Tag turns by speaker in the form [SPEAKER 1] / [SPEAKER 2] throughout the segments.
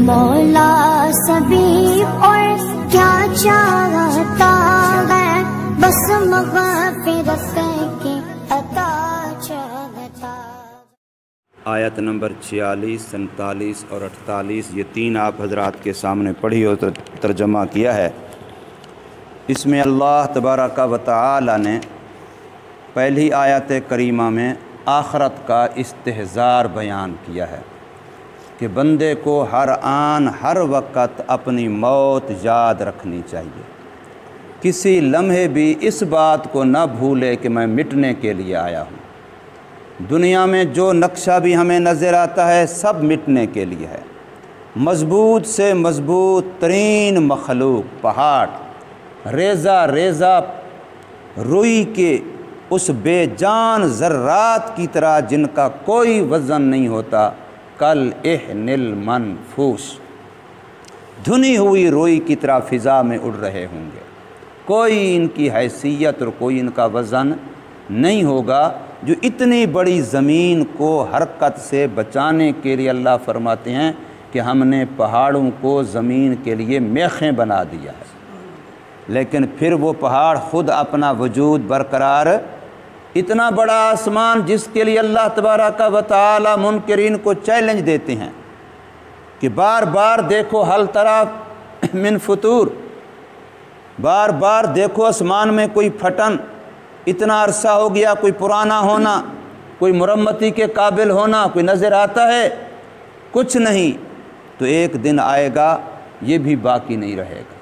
[SPEAKER 1] مولا سبھی اور کیا چاہتا ہے، بس مغفرت کی عطا چاہتا۔
[SPEAKER 2] آیت نمبر 46، 47 اور 48 یہ تین آپ حضرات کے سامنے پڑھی اور ترجمہ کیا ہے۔ اس میں اللہ تبارک و تعالی نے پہلی آیت کریمہ میں آخرت کا استحضار بیان کیا ہے کہ بندے کو ہر آن ہر وقت اپنی موت یاد رکھنی چاہیے، کسی لمحے بھی اس بات کو نہ بھولے کہ میں مٹنے کے لیے آیا ہوں۔ دنیا میں جو نقشہ بھی ہمیں نظر آتا ہے سب مٹنے کے لیے ہے۔ مضبوط سے مضبوط ترین مخلوق پہاڑ، ریزہ ریزہ روئی کے اس بے جان ذرات کی طرح جن کا کوئی وزن نہیں ہوتا، کل احن المنفوش، دھنی ہوئی روئی کی طرح فضا میں اڑ رہے ہوں گے، کوئی ان کی حیثیت اور کوئی ان کا وزن نہیں ہوگا۔ جو اتنی بڑی زمین کو حرکت سے بچانے کے لیے اللہ فرماتے ہیں کہ ہم نے پہاڑوں کو زمین کے لیے میخیں بنا دیا ہے، لیکن پھر وہ پہاڑ خود اپنا وجود برقرار، اتنا بڑا آسمان جس کے لیے اللہ تبارک و تعالی منکرین کو چیلنج دیتے ہیں کہ بار بار دیکھو حل ترى من فطور، بار بار دیکھو آسمان میں کوئی پھٹن، اتنا عرصہ ہو گیا، کوئی پرانا ہونا، کوئی مرمتی کے قابل ہونا کوئی نظر آتا ہے؟ کچھ نہیں۔ تو ایک دن آئے گا یہ بھی باقی نہیں رہے گا۔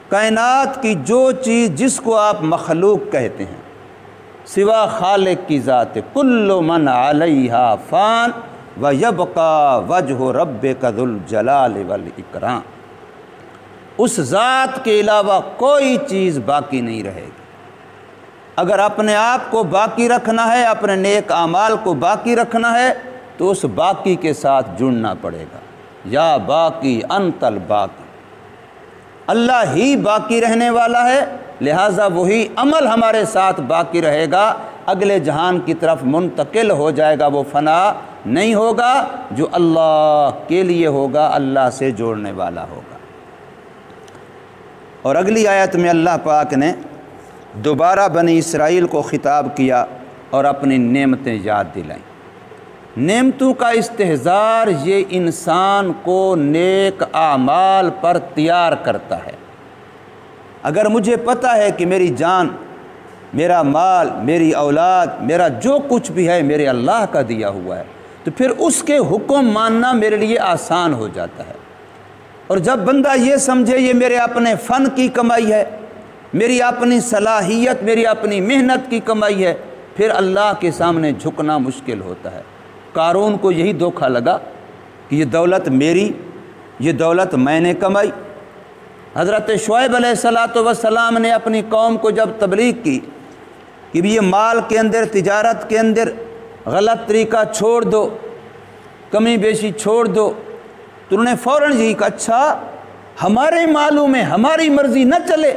[SPEAKER 2] کائنات کی جو چیز جس کو آپ مخلوق کہتے ہیں سوا خالق کی ذات، کل من علیہا فان ویبقى وجہ ربک ذو الجلال والاکرام، اس ذات کے علاوہ کوئی چیز باقی نہیں رہے گی۔ اگر اپنے آپ کو باقی رکھنا ہے، اپنے نیک اعمال کو باقی رکھنا ہے تو اس باقی کے ساتھ جڑنا پڑے گا۔ یا باقی انت الباقی، اللہ ہی باقی رہنے والا ہے، لہٰذا وہی عمل ہمارے ساتھ باقی رہے گا، اگلے جہان کی طرف منتقل ہو جائے گا، وہ فنا نہیں ہوگا، جو اللہ کے لیے ہوگا، اللہ سے جوڑنے والا ہوگا۔ اور اگلی آیت میں اللہ پاک نے دوبارہ بنی اسرائیل کو خطاب کیا اور اپنی نعمتیں یاد دلائیں۔ نعمتوں کا استحضار یہ انسان کو نیک اعمال پر تیار کرتا ہے۔ اگر مجھے پتہ ہے کہ میری جان، میرا مال، میری اولاد، میرا جو کچھ بھی ہے میرے اللہ کا دیا ہوا ہے، تو پھر اس کے حکم ماننا میرے لیے آسان ہو جاتا ہے۔ اور جب بندہ یہ سمجھے یہ میرے اپنے فن کی کمائی ہے، میری اپنی صلاحیت، میری اپنی محنت کی کمائی ہے، پھر اللہ کے سامنے جھکنا مشکل ہوتا ہے۔ قارون کو یہی دھوکہ لگا کہ یہ دولت میری، یہ دولت میں نے کمائی۔ حضرت شعیب علیہ السلام نے اپنی قوم کو جب تبلیغ کی کہ یہ مال کے اندر، تجارت کے اندر غلط طریقہ چھوڑ دو، کمی بیشی چھوڑ دو، تو انہوں نے فوراً یہی کہا اچھا ہمارے مالوں میں ہماری مرضی نہ چلے۔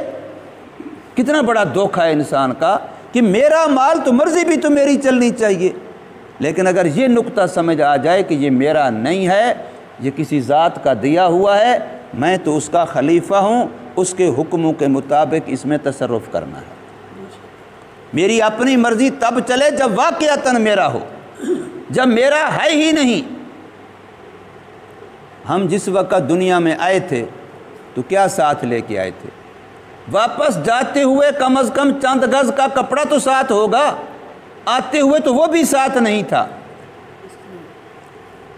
[SPEAKER 2] کتنا بڑا دھوکہ ہے انسان کا کہ میرا مال تو مرضی بھی تو میری چلنی چاہیے، لیکن اگر یہ نقطہ سمجھ آ جائے کہ یہ میرا نہیں ہے، یہ کسی ذات کا دیا ہوا ہے، میں تو اس کا خلیفہ ہوں، اس کے حکموں کے مطابق اس میں تصرف کرنا ہے۔ میری اپنی مرضی تب چلے جب واقعتاً میرا ہو، جب میرا ہے ہی نہیں۔ ہم جس وقت دنیا میں آئے تھے تو کیا ساتھ لے کے آئے تھے؟ واپس جاتے ہوئے کم از کم چند گز کا کپڑا تو ساتھ ہوگا، آتے ہوئے تو وہ بھی ساتھ نہیں تھا۔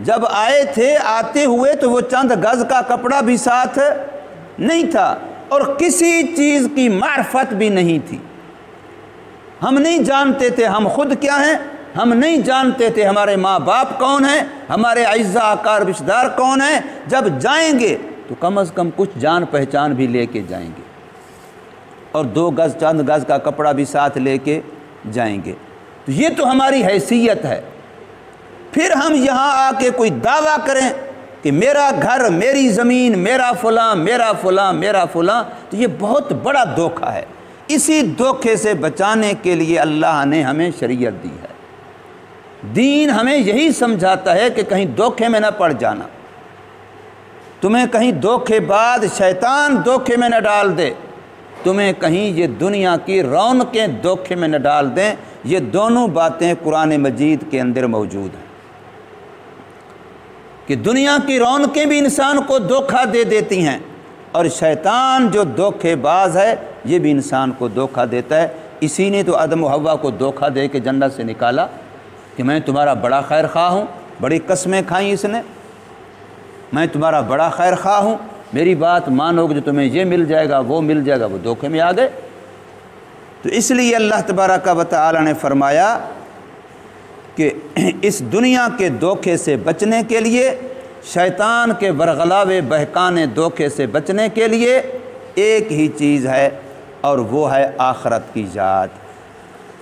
[SPEAKER 2] جب آئے تھے آتے ہوئے تو وہ چند گز کا کپڑا بھی ساتھ نہیں تھا، اور کسی چیز کی معرفت بھی نہیں تھی۔ ہم نہیں جانتے تھے ہم خود کیا ہیں، ہم نہیں جانتے تھے ہمارے ماں باپ کون ہیں، ہمارے اعزاء اقارب رشتہ دار کون ہیں۔ جب جائیں گے تو کم از کم کچھ جان پہچان بھی لے کے جائیں گے، اور 2 گز چند گز کا کپڑا بھی ساتھ لے کے جائیں گے۔ تو یہ تو ہماری حیثیت ہے۔ پھر ہم یہاں آ کے کوئی دعویٰ کریں کہ میرا گھر، میری زمین، میرا فلاں، میرا فلاں، میرا فلاں، تو یہ بہت بڑا دھوکہ ہے۔ اسی دھوکے سے بچانے کے لیے اللہ نے ہمیں شریعت دی ہے۔ دین ہمیں یہی سمجھاتا ہے کہ کہیں دھوکے میں نہ پڑ جانا۔ تمہیں کہیں دھوکے باز شیطان دھوکے میں نہ ڈال دے، تمہیں کہیں یہ دنیا کی رونقیں دھوکے میں نہ ڈال دیں۔ یہ دونوں باتیں قرآن مجید کے اندر موجود ہیں کہ دنیا کی رونقیں بھی انسان کو دھوکہ دے دیتی ہیں، اور شیطان جو دھوکے باز ہے یہ بھی انسان کو دھوکہ دیتا ہے۔ اسی نے تو آدم و حوا کو دھوکہ دے کے جنت سے نکالا کہ میں تمہارا بڑا خیر خواہ ہوں، بڑی قسمیں کھائیں اس نے، میں تمہارا بڑا خیر خواہ ہوں، میری بات مانو گے جو تمہیں یہ مل جائے گا وہ مل جائے گا، وہ دھوکے میں آ گئے۔ تو اس لیے اللہ تبارک و تعالی نے فرمایا کہ اس دنیا کے دھوکے سے بچنے کے لیے، شیطان کے ورغلاوے بہکانے دھوکے سے بچنے کے لیے ایک ہی چیز ہے، اور وہ ہے آخرت کی یاد،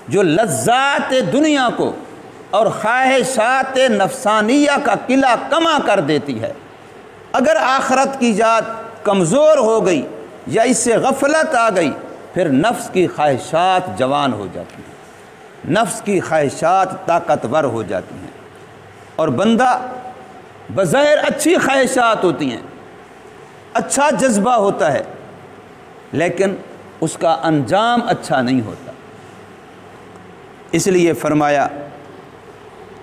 [SPEAKER 2] جو لذات دنیا کو اور خواہشات نفسانیہ کا قلعہ کما کر دیتی ہے۔ اگر آخرت کی یاد کمزور ہو گئی یا اس سے غفلت آ گئی، پھر نفس کی خواہشات جوان ہو جاتی ہیں، نفس کی خواہشات طاقتور ہو جاتی ہیں، اور بندہ بظاہر اچھی خواہشات ہوتی ہیں، اچھا جذبہ ہوتا ہے، لیکن اس کا انجام اچھا نہیں ہوتا۔ اس لیے فرمایا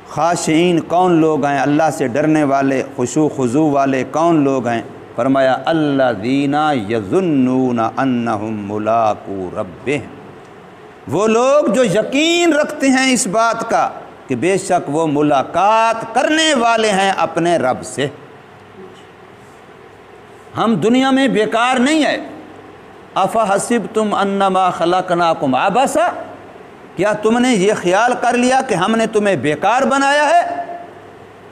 [SPEAKER 2] خاشعین کون لوگ ہیں، اللہ سے ڈرنے والے، خشوع خضوع والے کون لوگ ہیں؟ فرمایا الذین یظنون انہم ملاقو ربہم، وہ لوگ جو یقین رکھتے ہیں اس بات کا کہ بے شک وہ ملاقات کرنے والے ہیں اپنے رب سے۔ ہم دنیا میں بیکار نہیں ہے۔ افحسبتم انما خلقناکم عبثا، کیا تم نے یہ خیال کر لیا کہ ہم نے تمہیں بیکار بنایا ہے؟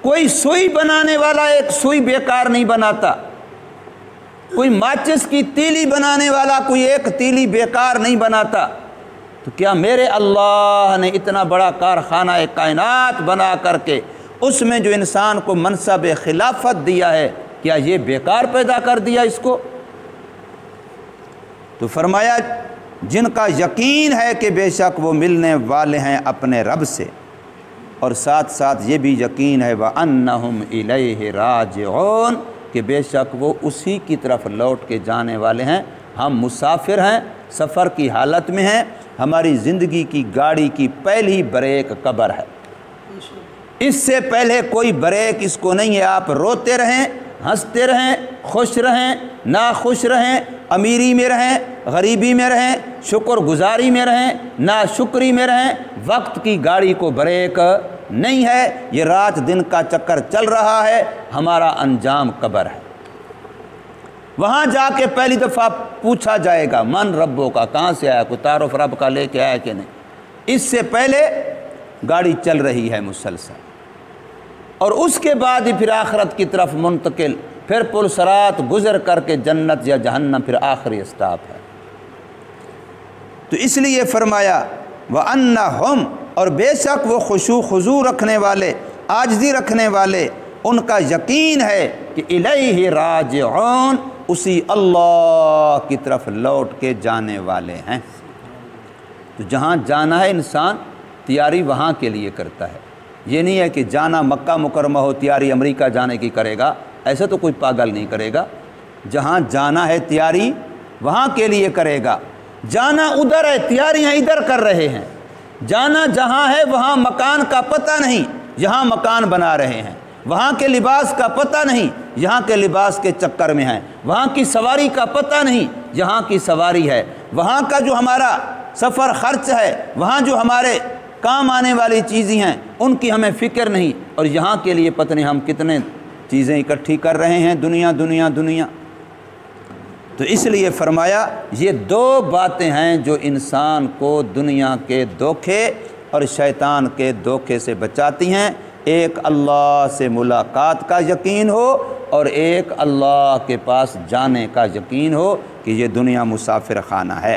[SPEAKER 2] کوئی سوئی بنانے والا ایک سوئی بیکار نہیں بناتا، کوئی ماچس کی تیلی بنانے والا کوئی ایک تیلی بیکار نہیں بناتا۔ تو کیا میرے اللہ نے اتنا بڑا کارخانہ کائنات بنا کر کے اس میں جو انسان کو منصب خلافت دیا ہے، کیا یہ بیکار پیدا کر دیا اس کو؟ تو فرمایا جن کا یقین ہے کہ بے شک وہ ملنے والے ہیں اپنے رب سے، اور ساتھ ساتھ یہ بھی یقین ہے وَأَنَّهُمْ إِلَيْهِ رَاجِعُونَ، کہ بے شک وہ اسی کی طرف لوٹ کے جانے والے ہیں۔ ہم مسافر ہیں، سفر کی حالت میں ہیں، ہماری زندگی کی گاڑی کی پہلی بریک قبر ہے، اس سے پہلے کوئی بریک اس کو نہیں ہے۔ آپ روتے رہیں، ہنستے رہیں، خوش رہیں، ناخوش رہیں، امیری میں رہیں، غریبی میں رہیں، شکر گزاری میں رہیں، ناشکری میں رہیں، وقت کی گاڑی کو بریک نہیں ہے۔ یہ رات دن کا چکر چل رہا ہے، ہمارا انجام قبر ہے۔ وہاں جا کے پہلی دفعہ پوچھا جائے گا من ربوں کا، کہاں سے آیا، کوئی تعارف رب کا لے کے آیا کہ نہیں۔ اس سے پہلے گاڑی چل رہی ہے مسلسل، اور اس کے بعد ہی پھر آخرت کی طرف منتقل، پھر پل صراط گزر کر کے جنت یا جہنم پھر آخری اسٹاپ ہے۔ تو اس لیے فرمایا وَأَنَّهُمْ، اور بے شک وہ خشوع خضوع رکھنے والے، عاجزی رکھنے والے، ان کا یقین ہے کہ الیہ راجعون، اسی اللہ کی طرف لوٹ کے جانے والے ہیں۔ تو جہاں جانا ہے انسان تیاری وہاں کے لیے کرتا ہے، یہ نہیں ہے کہ جانا مکہ مکرمہ ہو تیاری امریکہ جانے کی کرے گا، ایسا تو کوئی پاگل نہیں کرے گا۔ جہاں جانا ہے تیاری وہاں کے لیے کرے گا۔ جانا ادھر ہے، تیاریاں ادھر کر رہے ہیں۔ جانا جہاں ہے وہاں مکان کا پتہ نہیں، یہاں مکان بنا رہے ہیں۔ وہاں کے لباس کا پتہ نہیں، یہاں کے لباس کے چکر میں ہیں۔ وہاں کی سواری کا پتہ نہیں، یہاں کی سواری ہے۔ وہاں کا جو ہمارا سفر خرچ ہے، وہاں جو ہمارے کام آنے والی چیزیں ہیں ان کی ہمیں فکر نہیں، اور یہاں کے لیے پتہ نہیں ہم کتنے چیزیں اکٹھی کر رہے ہیں، دنیا دنیا دنیا۔ تو اس لیے فرمایا یہ دو باتیں ہیں جو انسان کو دنیا کے دھوکے اور شیطان کے دھوکے سے بچاتی ہیں۔ ایک اللہ سے ملاقات کا یقین ہو، اور ایک اللہ کے پاس جانے کا یقین ہو کہ یہ دنیا مسافر خانہ ہے۔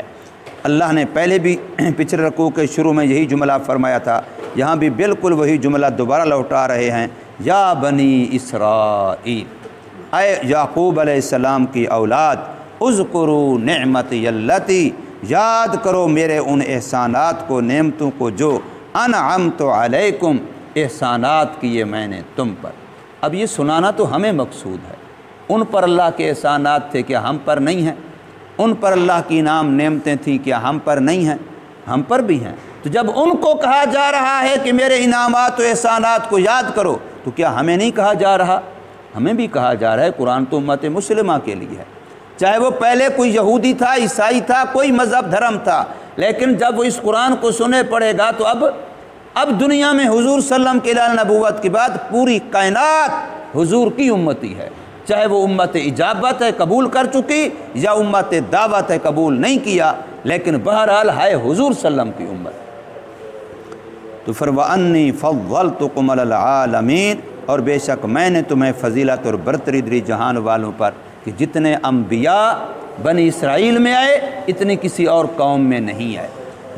[SPEAKER 2] اللہ نے پہلے بھی پچھلے رکوع کے شروع میں یہی جملہ فرمایا تھا، یہاں بھی بالکل وہی جملہ دوبارہ لوٹا رہے ہیں، یا بنی اسرائیل، اے یعقوب علیہ السلام کی اولاد، اذکروا نعمتی اللتی، یاد کرو میرے ان احسانات کو، نعمتوں کو جو انعمت علیکم، احسانات کیے میں نے تم پر۔ اب یہ سنانا تو ہمیں مقصود ہے، ان پر اللہ کے احسانات تھے کیا ہم پر نہیں ہیں؟ ان پر اللہ کی انعام نعمتیں تھیں کیا ہم پر نہیں ہیں؟ ہم پر بھی ہیں۔ تو جب ان کو کہا جا رہا ہے کہ میرے انعامات و احسانات کو یاد کرو، تو کیا ہمیں نہیں کہا جا رہا؟ ہمیں بھی کہا جا رہا ہے۔ قرآن تو امت مسلمہ کے لیے ہے، چاہے وہ پہلے کوئی یہودی تھا، عیسائی تھا، کوئی مذہب دھرم تھا، لیکن جب وہ اس قرآن کو سنے پڑے گا تو اب دنیا میں حضور صلی اللہ علیہ وسلم کے اعلان نبوت کے بعد پوری کائنات حضور کی امتی ہے، چاہے وہ امت اجابت ہے قبول کر چکی یا امت دعوت ہے قبول نہیں کیا، لیکن بہرحال ہے حضور صلی اللہ علیہ وسلم کی امت۔ تو وَأَنِّي فَضَّلْتُكُمْ عَلَى الْعَالَمِينَ، اور بے شک میں نے تمہیں فضیلت اور برتری دی جہان والوں پر، کہ جتنے انبیاء بنی اسرائیل میں آئے اتنی کسی اور قوم میں نہیں آئے،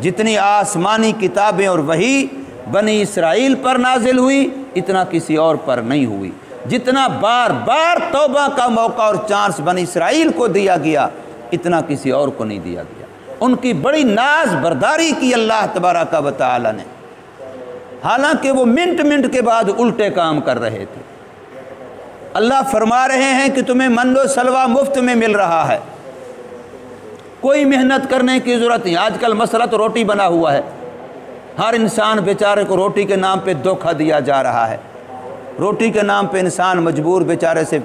[SPEAKER 2] جتنی آسمانی کتابیں اور وحی بنی اسرائیل پر نازل ہوئی اتنا کسی اور پر نہیں ہوئی، جتنا بار بار توبہ کا موقع اور چانس بنی اسرائیل کو دیا گیا اتنا کسی اور کو نہیں دیا گیا۔ ان کی بڑی ناز برداری کی اللہ تبارک و تعالی نے، حالانکہ وہ منٹ منٹ کے بعد الٹے کام کر رہے تھے۔ اللہ فرما رہے ہیں کہ تمہیں من و سلوہ مفت میں مل رہا ہے، کوئی محنت کرنے کی ضرورت نہیں۔ آج کل مسئلہ تو روٹی بنا ہوا ہے، ہر انسان بیچارے کو روٹی کے نام پہ دھوکہ دیا جا رہا ہے، روٹی کے نام پہ انسان مجبور بیچارے سے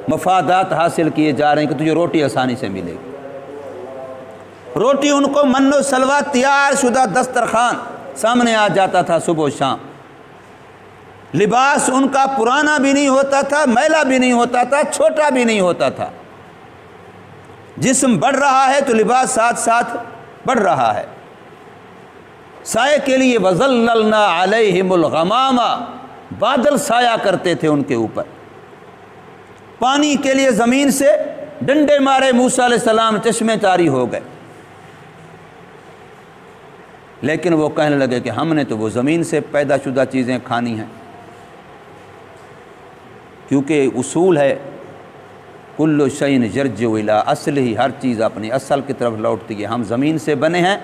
[SPEAKER 2] مفادات حاصل کیے جا رہے ہیں کہ تجھے روٹی آسانی سے ملے گی۔ روٹی ان کو من و سلوہ تیار شدہ دسترخوان سامنے آ جاتا تھا صبح و شام، لباس ان کا پرانا بھی نہیں ہوتا تھا، میلا بھی نہیں ہوتا تھا، چھوٹا بھی نہیں ہوتا تھا۔ جسم بڑھ رہا ہے تو لباس ساتھ ساتھ بڑھ رہا ہے۔ سائے کے لیے وَظَلَّلْنَا عَلَيْهِمُ الْغَمَامَ، بادل سایہ کرتے تھے ان کے اوپر۔ پانی کے لیے زمین سے ڈنڈے مارے موسیٰ علیہ السلام چشمے جاری ہو گئے، لیکن وہ کہنے لگے کہ ہم نے تو وہ زمین سے پیدا شدہ چیزیں کھانی ہیں، کیونکہ اصول ہے کل شیء یرجع الی اصلہ، ہر چیز اپنی اصل کی طرف لوٹتی ہے۔ ہم زمین سے بنے ہیں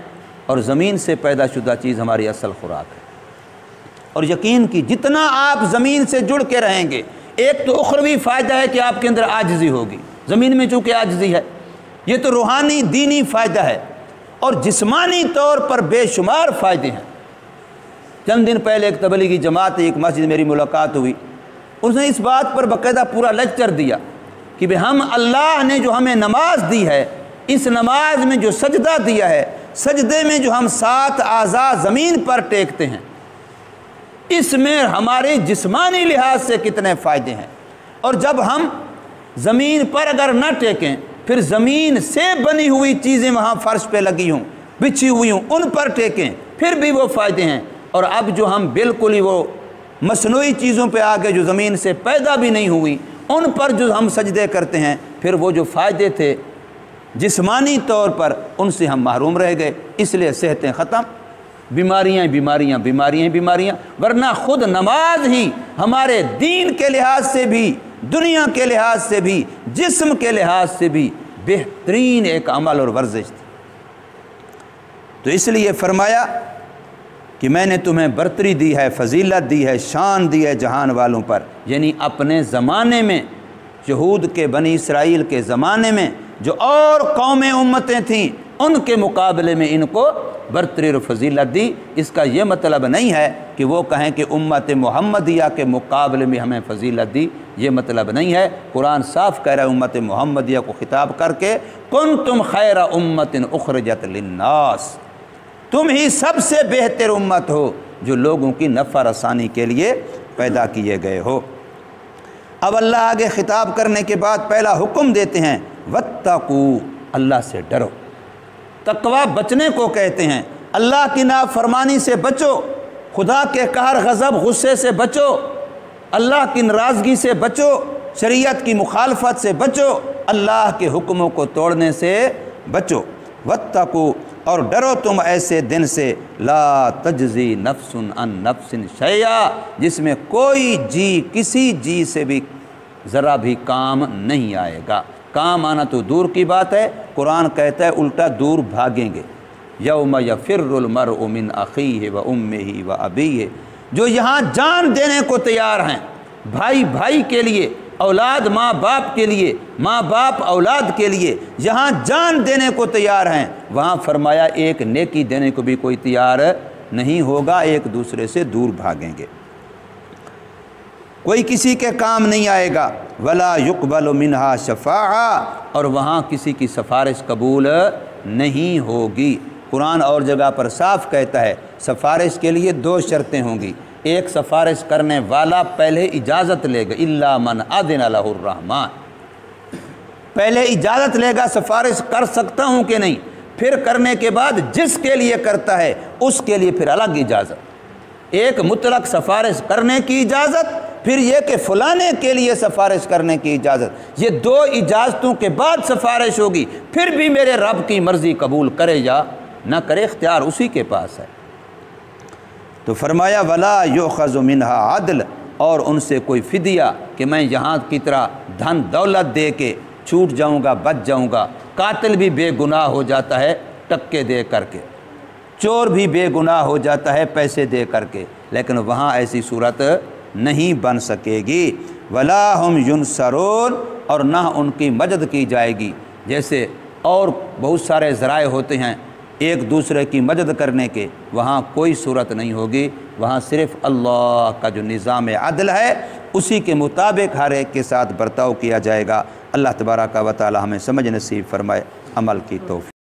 [SPEAKER 2] اور زمین سے پیدا شدہ چیز ہماری اصل خوراک ہے۔ اور یقین کی جتنا آپ زمین سے جڑ کے رہیں گے، ایک تو اخروی فائدہ ہے کہ آپ کے اندر عاجزی ہوگی، زمین میں چونکہ عاجزی ہے، یہ تو روحانی دینی فائدہ ہے، اور جسمانی طور پر بے شمار فائدے ہیں۔ چند دن پہلے ایک تبلیغی جماعت ایک مسجد میری ملاقات ہوئی، اس نے اس بات پر باقاعدہ پورا لیکچر دیا کہ ہم اللہ نے جو ہمیں نماز دی ہے، اس نماز میں جو سجدہ دیا ہے، سجدے میں جو ہم 7 اعضاء زمین پر ٹیکتے ہیں، اس میں ہمارے جسمانی لحاظ سے کتنے فائدے ہیں، اور جب ہم زمین پر اگر نہ ٹیکیں، پھر زمین سے بنی ہوئی چیزیں وہاں فرش پہ لگی ہوں، بچھی ہوئی ہوں، ان پر ٹیکیں، پھر بھی وہ فائدے ہیں۔ اور اب جو ہم بالکل ہی وہ مصنوعی چیزوں پہ آگے جو زمین سے پیدا بھی نہیں ہوئی، ان پر جو ہم سجدے کرتے ہیں، پھر وہ جو فائدے تھے جسمانی طور پر ان سے ہم محروم رہ گئے، اس لیے صحتیں ختم، بیماریاں بیماریاں بیماریاں بیماریاں، ورنہ خود نماز ہی ہمارے دین کے لحاظ سے بھی، دنیا کے لحاظ سے بھی، جسم کے لحاظ سے بھی بہترین ایک عمل اور ورزش تھی۔ تو اس لیے فرمایا کہ میں نے تمہیں برتری دی ہے، فضیلت دی ہے، شان دی ہے جہان والوں پر، یعنی اپنے زمانے میں، یہود کے بنی اسرائیل کے زمانے میں جو اور قومیں امتیں تھیں ان کے مقابلے میں ان کو برتری اور فضیلت دی۔ اس کا یہ مطلب نہیں ہے کہ وہ کہیں کہ امت محمدیہ کے مقابلے میں ہمیں فضیلت دی، یہ مطلب نہیں ہے۔ قرآن صاف کہہ رہا ہے امت محمدیہ کو خطاب کر کے، کنتم خیر امت اخرجت للناس، تم ہی سب سے بہتر امت ہو جو لوگوں کی نفع رسانی کے لیے پیدا کیے گئے ہو۔ اب اللہ آگے خطاب کرنے کے بعد پہلا حکم دیتے ہیں، واتقوا، اللہ سے ڈرو۔ تقوی بچنے کو کہتے ہیں، اللہ کی نافرمانی سے بچو، خدا کے قہر غضب غصے سے بچو، اللہ کی ناراضگی سے بچو، شریعت کی مخالفت سے بچو، اللہ کے حکموں کو توڑنے سے بچو۔ واتقوا، اور ڈرو تم ایسے دن سے، لا تجزی نفس عن نفس شیئا، جس میں کوئی جی کسی جی سے بھی ذرا بھی کام نہیں آئے گا۔ کام آنا تو دور کی بات ہے، قرآن کہتا ہے الٹا دور بھاگیں گے۔ یوم یفر المرء من اخیہ و امہ و ابیہ، جو یہاں جان دینے کو تیار ہیں بھائی بھائی کے لیے، اولاد ماں باپ کے لیے، ماں باپ اولاد کے لیے جہاں جان دینے کو تیار ہیں، وہاں فرمایا ایک نیکی دینے کو بھی کوئی تیار نہیں ہوگا، ایک دوسرے سے دور بھاگیں گے، کوئی کسی کے کام نہیں آئے گا۔ ولا يقبل منها شفاعہ، اور وہاں کسی کی سفارش قبول نہیں ہوگی۔ قرآن اور جگہ پر صاف کہتا ہے سفارش کے لیے 2 شرطیں ہوں گی، ایک سفارش کرنے والا پہلے اجازت لے گا، الا من اذن له الرحمن، پہلے اجازت لے گا سفارش کر سکتا ہوں کہ نہیں، پھر کرنے کے بعد جس کے لیے کرتا ہے اس کے لیے پھر الگ اجازت، ایک مطلق سفارش کرنے کی اجازت، پھر یہ کہ فلانے کے لیے سفارش کرنے کی اجازت، یہ 2 اجازتوں کے بعد سفارش ہوگی، پھر بھی میرے رب کی مرضی قبول کرے یا نہ کرے اختیار اسی کے پاس ہے۔ تو فرمایا ولا یؤخذ منها عدل، اور ان سے کوئی فدیہ کہ میں یہاں کی طرح دھن دولت دے کے چھوٹ جاؤں گا، بچ جاؤں گا، قاتل بھی بے گناہ ہو جاتا ہے ٹکے دے کر کے، چور بھی بے گناہ ہو جاتا ہے پیسے دے کر کے، لیکن وہاں ایسی صورت نہیں بن سکے گی۔ ولا ہم ینصرون، اور نہ ان کی مدد کی جائے گی، جیسے اور بہت سارے ذرائع ہوتے ہیں ایک دوسرے کی مدد کرنے کے، وہاں کوئی صورت نہیں ہوگی، وہاں صرف اللہ کا جو نظام عدل ہے اسی کے مطابق ہر ایک کے ساتھ برتاؤ کیا جائے گا۔ اللہ تبارک و تعالی ہمیں سمجھ نصیب فرمائے، عمل کی توفیق۔